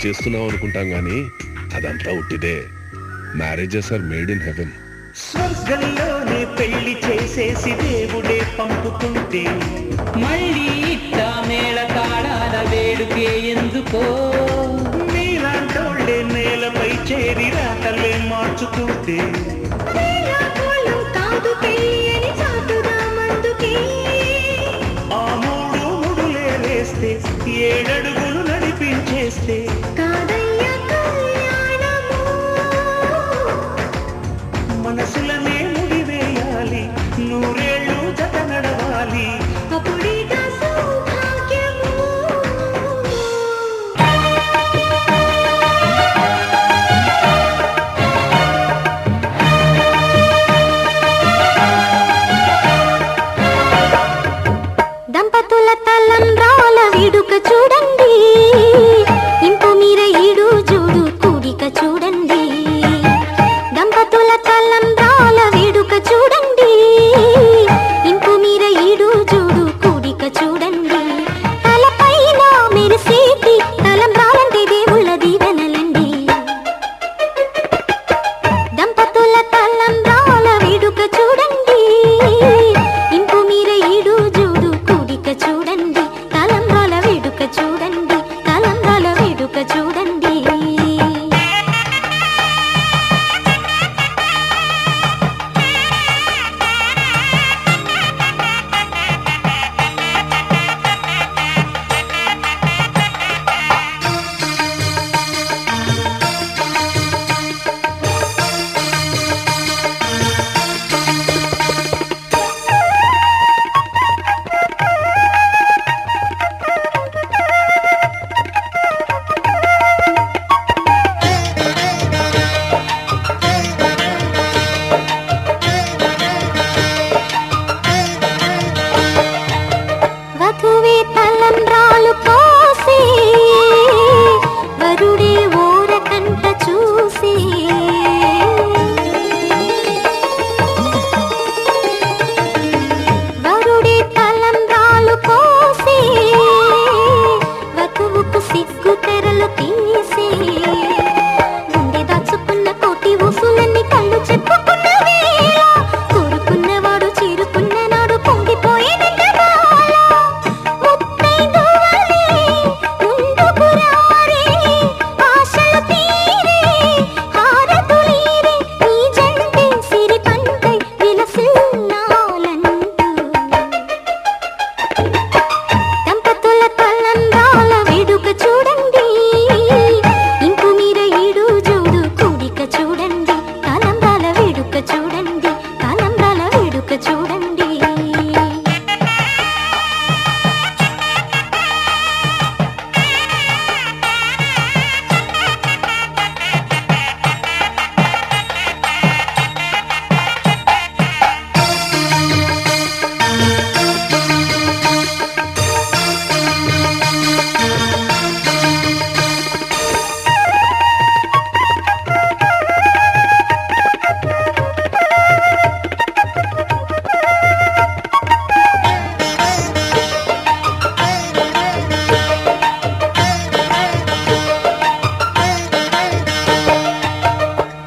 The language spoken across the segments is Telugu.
చేస్తున్నావు అనుకుంటాం గానీ అదంతా ఉట్టిదే. Marriages are made in heaven. స్వర్గంలోనే పెళ్లి చేసేసి దేవుడే పంపుతుంటే మళ్ళీ ఇట్లా మేళ తాళాల వేడుకే ఎందుకో? మీలాంటోళ్ళే నేలపై చేరి రాతలే మార్చుతుంటే ఆ మూడు ముడులే వేస్తే 7 అడుగులు నడిపించేస్తే మనసులనే ముడివేయాలి, 100 ఏళ్ళు జత నడవాలి. దంపతుల తలంబ్రాల వేడుక చూడండి, ఇంపు మీర ఈడు జోడు కూడిక చూడండి. దంపతుల తలంబ్రాల వేడుక చూడండి, ఇంపు మీర ఈడు జోడు కూడిక చూడండి. తలపైన మెరిసేటి తలంబ్రాలంటే దేవుళ్ళ దీవెనలండి. దంపతుల తలంబ్రాల వేడుక చూడండి, ఇంపు మీర ఈడు జోడు కూడిక చూడండి. తలంబ్రాల వేడుక చూడండి, తలంబ్రాల వేడుక చూడండి. వధువే తలంబ్రాలు పోసి వరుడే ఓరకంట చూసి వరుడే తలంబ్రాలు పోసి వధువుకు సిగ్గు తెరలు తీసి గుండె దాచుకున్న కోటి ఊసులన్నీ కళ్ళు చెప్పుకున్న వేళ కోరుకున్నవాడు చేరుకున్న నాడు పొంగిపోయేదంట బాల. ముత్తైదువలే ముందుకు రారే, ఆశలు తీరే, హారతులీరే, ఈ జంటే సిరి పంటై విలసిల్లాలంటూ. దంపతుల తలంబ్రాల వేడుక చూడండి, ఇంకు మీర ఈడు జోడు కూడిక చూడండి. తలంబ్రాల వేడుక చూడండి, తలంబ్రాల వేడుక చూడండి.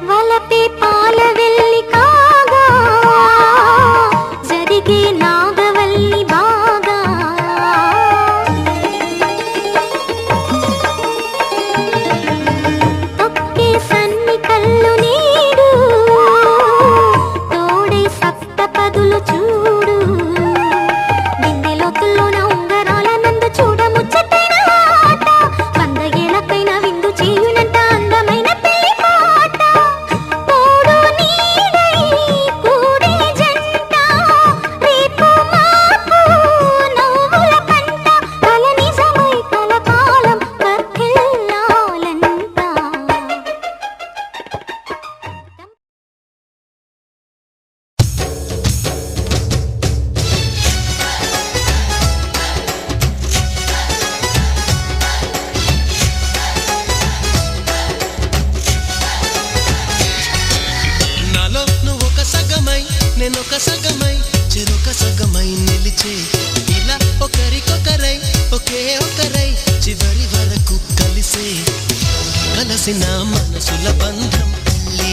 వలపే పాల వెల్లి కాగా జరిగే నాగవల్లి బాగా. తొక్కే సన్ని కళ్ళు నీడు, తోడే సప్తపదులు చూడు. బిందెలోతుల్లోన ఉంగరాల నందు చూడ ముచ్చటైన ఆట, 100 ఏళ్లకైన విందు చేయునంట అందమైన పెళ్లి పాట. తోడు నీడై కూడే జంట, రేపు మాపు నవ్వుల పంట, కల నిజమై కలకాలం వర్ధిల్లాలంట. నాలో నువ్వొక సగమై నేనొక సగమై చెరొక సగమై నిలిచే ఇలా ఒకరికొకరై ఒకే ఒకరై చివరి వరకు కలిసే కలిసిన మనసుల బంధం పెళ్ళి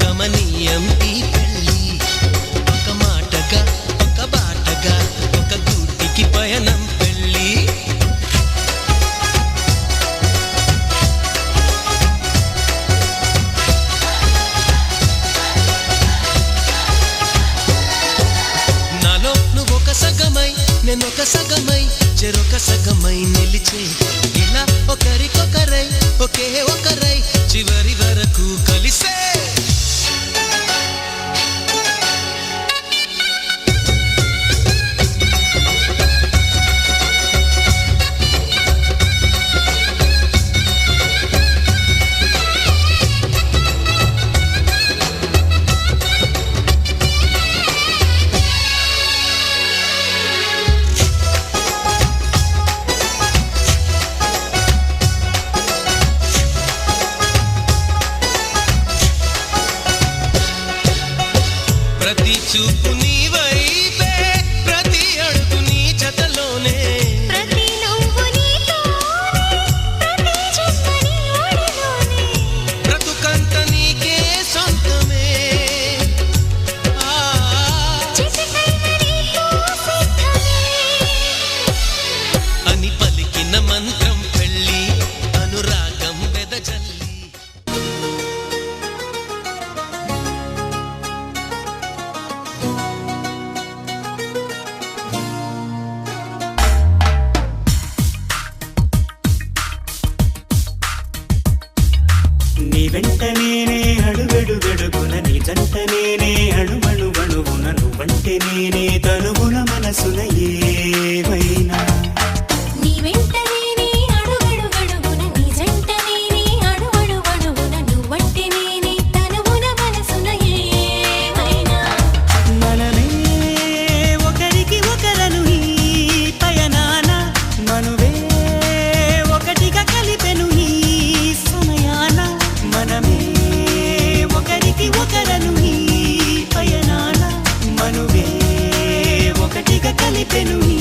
గమనీయం ఈ పెళ్ళి ఒక మాటగా ఒక బాటగా ఒక గూటికి పయనం పెళ్ళి నాలో నువ్వొక సగమై నేనొక సగమై చెరొక సగమై నిలిచే ఇలా ఒకరికొకరై ఒకే ఒకరై చివరి వరకు కలిసే ప్రతి చూపు నీ వైపే ప్రతి అడుగు నీ జతలోనే ప్రతి నవ్వు నీతోనే ప్రతి జన్మ నీ ఒడిలోనే బ్రతుకంత నీకే సొంతమే చిటికైన నీకు సిద్ధమే అని పలికిన మంత్రం పెళ్ళి అనురాగం వెదజల్లి నీ వెంట నేనే అడుగడుగడుగున నీ జంట నేనే అణువణువణువున నువ్వంటే నేనే తనుగుణ మనసున ఏమైనా నీ వెంట నేనే అడుగడుగడుగున నీ జంట నేనే అడువడువడువున నువ్వంటే నేనే తనువున మనసున ఏమైనా మనమే ఒకరికి ఒకరను ఈ పయనాన మనువే ఒకటిగా కలిపెను ఈ సమయాన మనమే ఒకరికి ఒకరను ఈ పయనాన మనువే ఒకటిగా కలిపెను ఈ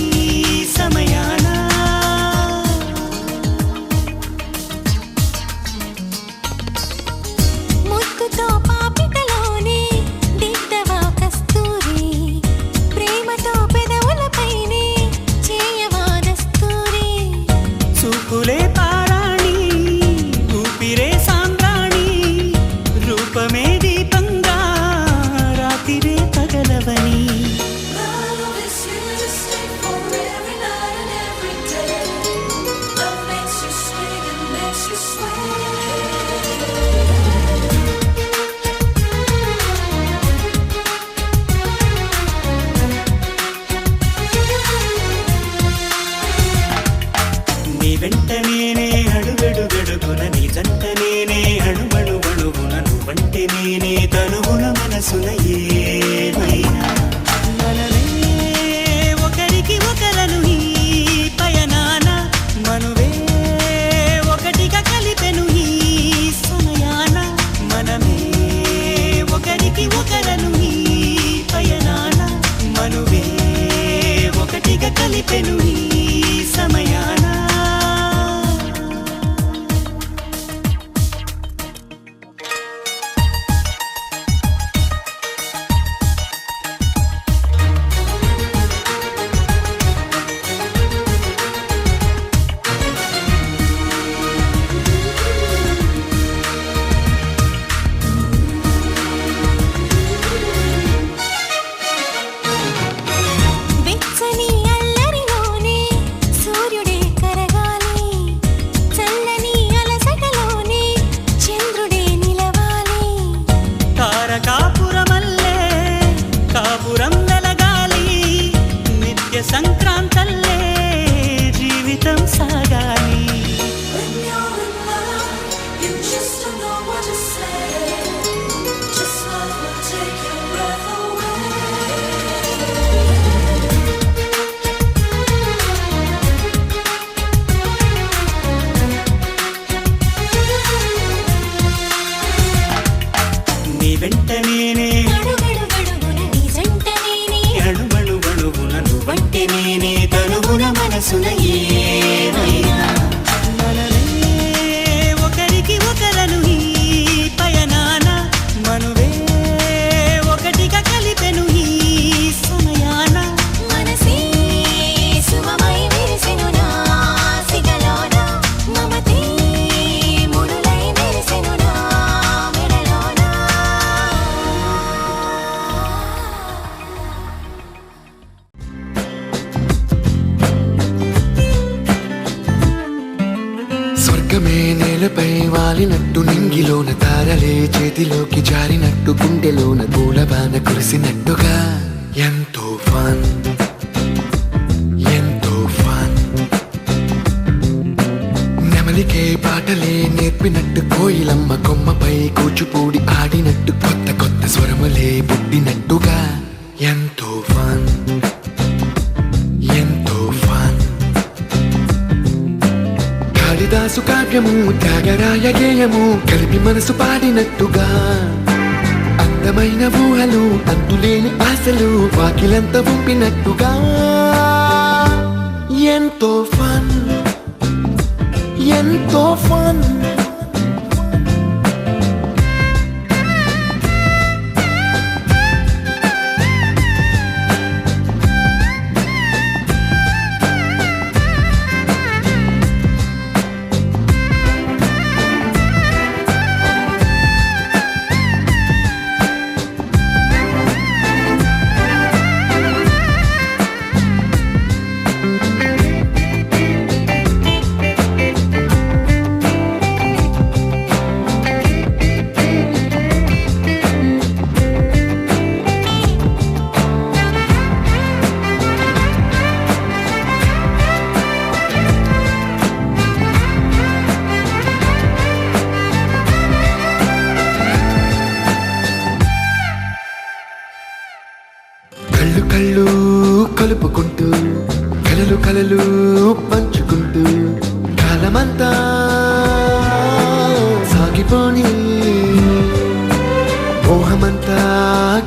సమయాన ముద్దుతో పాపిటలోనే దిద్దవా కస్తూరి ప్రేమతో పెదవులపైనే చేయవా దస్తూరి చూపులే పారాణి ఊపిరే సాంద్రాణి రూపమే దీపంగా రాతిరే పగలవని Love is here to stay for every night and every day. Love makes you swing and makes you sway. నీ వెంట నేనే అడుగడుగడుగున నీ జంట నేనే అణువణువణువున నువ్వంటే నేనే తనుగుణ మనసున ఏమైనా మనమే ఒకరికి ఒకరను ఈ పయనాన మనువే ఒకటిగా కలిపెను ఈ సమయాన మనమే ఒకరికి ఒకరను ఈ పయనాన మనువే ఒకటిగా కలిపెను ఈ సమయాన వెచ్చని అల్లరిలోనే సూర్యుడే కరగాలి చల్లని అలసటలోనే చంద్రుడే నిలవాలి తారకాపురమల్లే కాపురం వెలగాలి నిత్య సంక్రాంతల్లే జీవితం సాగాలి When you're in love, you just don't know what to say. Just love will take your breath away. నీ వెంట నేనే అడుగడుగడుగున నీ జంట నేనే అణువణువణువున నువ్వంటే నేనే తనుగుణ మనసున ఏమైనా మనమే ఒకరికి ఒకరను వాలినట్టు నింగిలోన తారలే చేతిలోకి జారినట్టు గుండెలోన పూలబాన కురిసినట్టుగా ఎంతో ఫన్ ఎంతో ఫన్ నెమలికే పాటలే నేర్పినట్టు కోయిలమ్మ కొమ్మపై కూచిపూడి ఆడినట్టు కొత్త కొత్త స్వరములే పుట్టినట్టుగా ఎంతో ఫన్ ఎంతో ఫన్ కాళిదాసు కావ్యము త్యాగరాయ గేయము కలిపి మనసు పాడినట్టుగా అందమైన ఊహలు అంతులేని ఆశలు వాకిలంత పంపినట్టుగా ఎంతో ఫన్ ఎంతో ఫన్ కళ్ళు కళ్ళు కలుపుకుంటూ కలలు కలలు పంచుకుంటూ కాలమంతా సాగిపోని మోహమంతా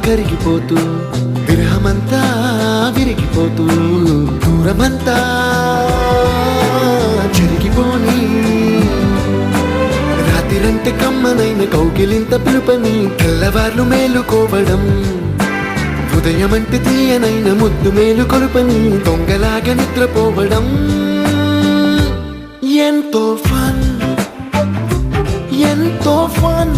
కరిగిపోతూ విరహమంతా విరిగిపోతూ దూరమంతా చెరిగిపోని రాత్రిరంటే కమ్మనైన కౌగిలింత పిలుపని తెల్లవార్లు మేలుకోవడం ఉదయమంటే తీయనైన ముద్దు మేలు కొలుపని దొంగలాగా నిద్రపోవడం ఎంతో ఫన్ ఎంతో ఫన్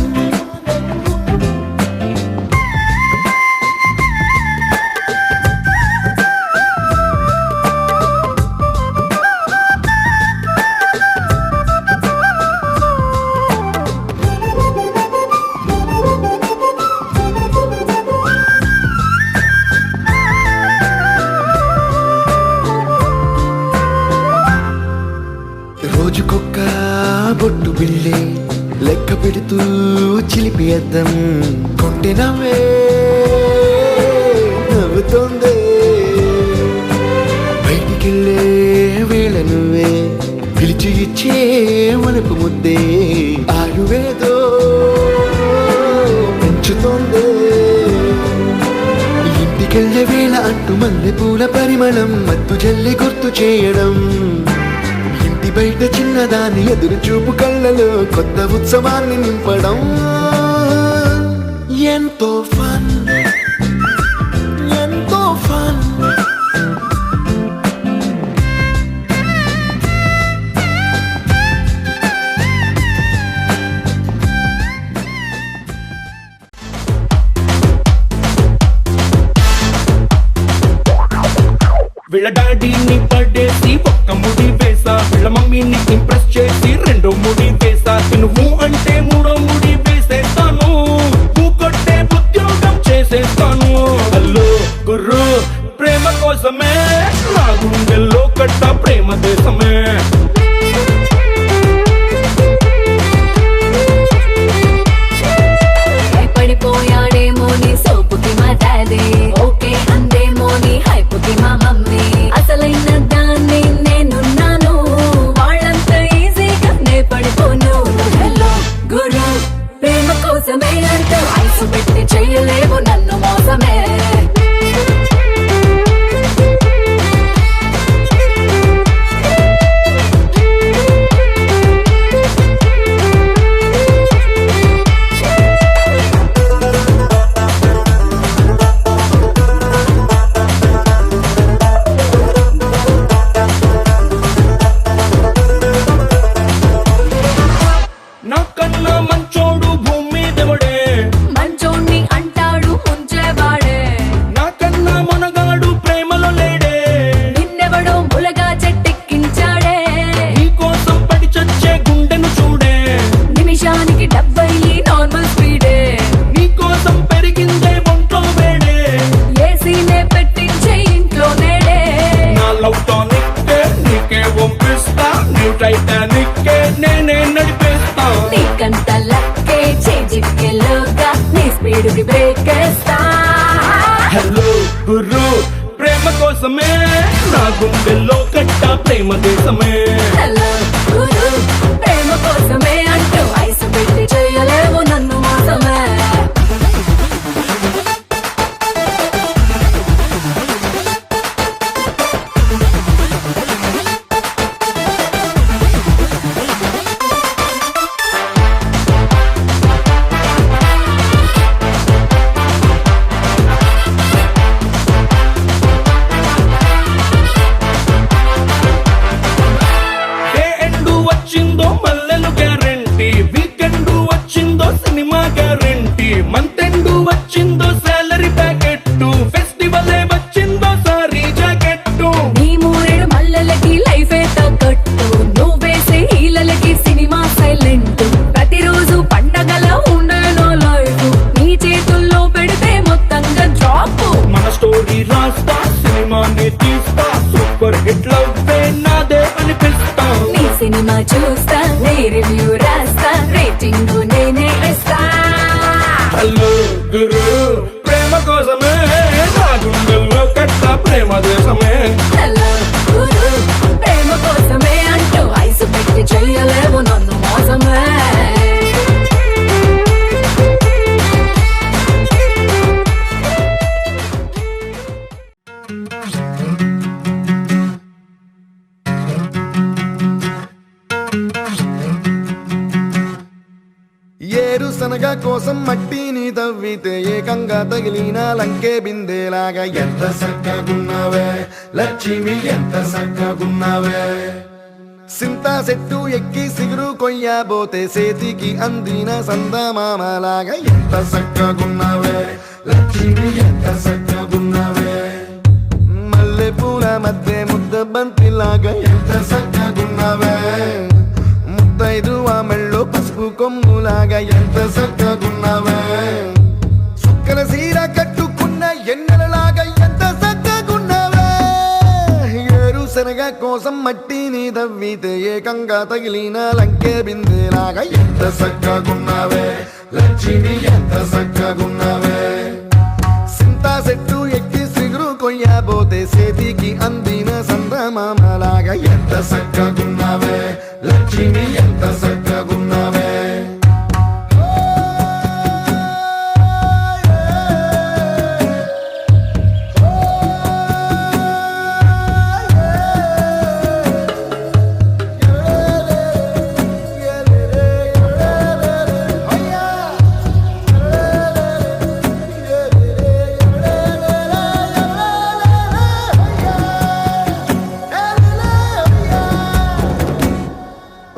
రోజుకొక్క బొట్టు బిళ్ళే లెక్క పెడుతూ చిలిపి అద్దం కొంటె నవ్వే నవ్వుతోందే బయటికెళ్ళే వేళ నువ్వే పిలిచి ఇచ్చే వనపు ముద్దే ఆయువేదో పెంచుతోందే ఇంటికెళ్ళే వేళ అంటూ మల్లె పూల పరిమళం మత్తు జల్లి గుర్తు చేయడం బయట చిన్నదాని ఎదురు చూపు కళ్ళలో కొత్త ఉత్సవాన్ని నింపడం ఎంతో ఫన్ ఎంతో ఫన్ వీళ్ళ డాడీని పడేసి ఒక్క ముడి వేసా, వీళ్ళ మమ్మీని ఇంప్రెస్ చేసి రెండో ముడి వేసా, నువ్వు అంటే మూడో ముడి వేసేస్తాను, పూకొట్టే ఉద్యోగం చేసేస్తాను. హలో గుర్రు ప్రేమ కోసమే నా గుండెల్లో కట్ట ప్రేమ దేశమే. పడిపోయాడేమో నీ సోపుకి మా డాడీ, ఓకే అందేమో నీ హైపుకి మా మమ్మీ, అసలైన దాన్ని నేనున్నాను, వాళ్ళంత ఈజీగా నే పడిపోను. హలో గురు బ్రేకేస్తా. హలో గురు ప్రేమ కోసమే నా గుండెల్లో కట్ట ప్రేమ దేశమే. హలో గురు ప్రేమ కోసమే అంటూ ఐసు పెట్టి చేయలేవు నన్ను మోసమే. డే ఎండు వచ్చిందో మల్లెలు గ్యారంటీ, వీకెండ్ వచ్చిందో సినిమా గ్యారంటీ, మంత్ ఎండు వచ్చిందో సాలరీ ప్యాకెట్, ఫెస్టివల్ వచ్చిందో సారీ జాకెట్. నీ మూరెడు మల్లెలకి లైఫే తగ్గట్టు, నువ్వేసే హీలలకి సినిమా సైలెంట్. ప్రతిరోజు పండగల ఉండేనో లైఫ్, నీ చేతుల్లో పెడితే మొత్తంగా డ్రాప్. మన స్టోరీ రాస్తా సినిమాని తీస్తా, సూపర్ హిట్ లవ్వే నాదే అనిపిస్తా. నీ సినిమా చూస్తా, నీ రివ్యూ రాస్తా, రేటింగ్ నేనే ఇస్తా. హలో గురు ప్రేమ కోసమే నా గుండెల్లో కట్ట ప్రేమ దేశమే. హలో గురు ప్రేమ కోసమే అంటూ ఐసు పెట్టి చేయలేవు నన్ను మోసమే. ఏరుశనగ కోసం మట్టిని తవ్వితే ఏకంగా తగిలిన లంకే బిందేలాగా ఎంత చక్కగున్నావే లక్ష్మి, ఎంత చక్కగున్నావే. సింతా చెట్టు ఎక్కి సిగురు కొయ్యబోతే చేతికి అందిన సందమామలాగా ఎంత చక్కగున్నావే లక్ష్మి, ఎంత చక్కగున్నావే. మల్లె పూల మధ్య ముద్ద బంతిలాగా ఎంత చక్కగున్నావే. ముద్దైదు ఆ మెళ్ళో పసుపు కొమ్ములాగా ఎంత చక్కగున్నావే. సుక్కల సీర కట్టుకున్న ఎన్నెలలాగా ఎంత చక్కగున్నావే. ఏరుశనగ కోసం మట్టిని తవ్వితే ఏకంగా తగిలిన లంకే బిందేలాగా ఎంత చక్కగున్నావే లక్ష్మి, ఎంత చక్కగున్నావే. సింతా చెట్టు ఎక్కి సిగురు కొయ్యబోతే చేతికి అందిన సందమామలాగా ఎంత చక్కగున్నావే లక్ష్మి, ఎంత చక్కగున్నావే.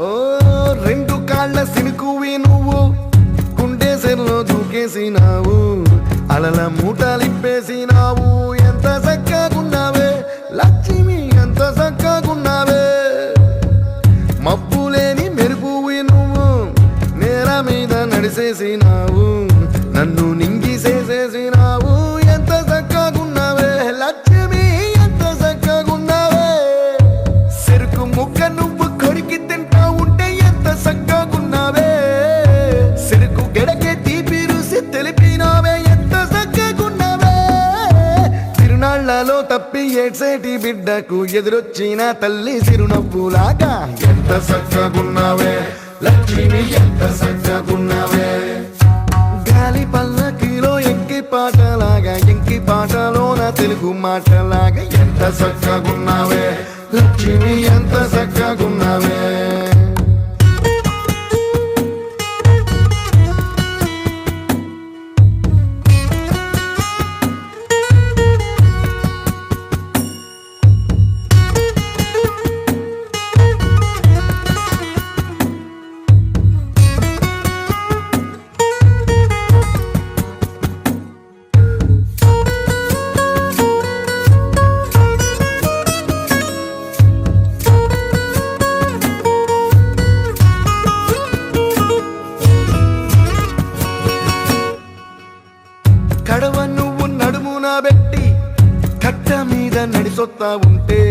ఓ రెండు కాళ్ళ సినుకువి నువ్వు, గుండెసెల్లో దూకేసినావు, అలల మూటలిప్పేసినావు. ఎంత చక్కగున్నావే లక్ష్మి, ఎంత చక్కగున్నావే. మబ్బులేని మెరుపువి నువ్వు, నేల మీద నడిసేసినావు, నన్ను నింగిసేసేసినావు. ఎంత చక్కగున్నావే లక్ష్మి, ఎంత చక్కగున్నావే. చెరుకు ముక్క నువ్వు కొరికి తింటా ఉంటే ఎంత చక్కగున్నావే. చెరుకు గెడకే తీపి రుసి తెలిపినావే, ఎంత చక్కగున్నావే. తిరునాళ్లలో తప్పి ఏడ్సేటి బిడ్డకు ఎదురొచ్చిన తల్లి చిరునవ్వులాగా ఎంత చక్కగున్నావే లక్ష్మి, ఎంత చక్కగున్నావే. గాలి పల్లకిలో ఎంకి పాటలాగా, ఎంకి పాటలోన తెలుగు మాటలాగా ఎంత చక్కగున్నావే లక్ష్మి, ఎంత చక్కగున్నావే. కడవ నువ్వు నడుమున పెట్టి కట్ట మీద నడిసొత్తా ఉంటే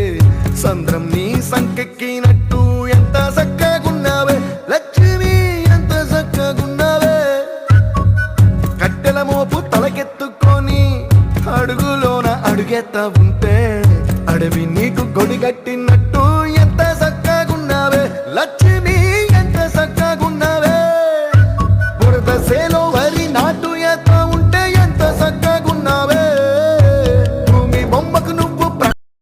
సంద్రం నీ సంకెక్కినట్టు ఎంత చక్కగున్నావే లక్ష్మి, ఎంత చక్కగున్నావే. కట్టెల మోపు తల అడుగులోన అడుగెత్తా ఉంటే అడవి నీకు గొడిగట్టినట్టు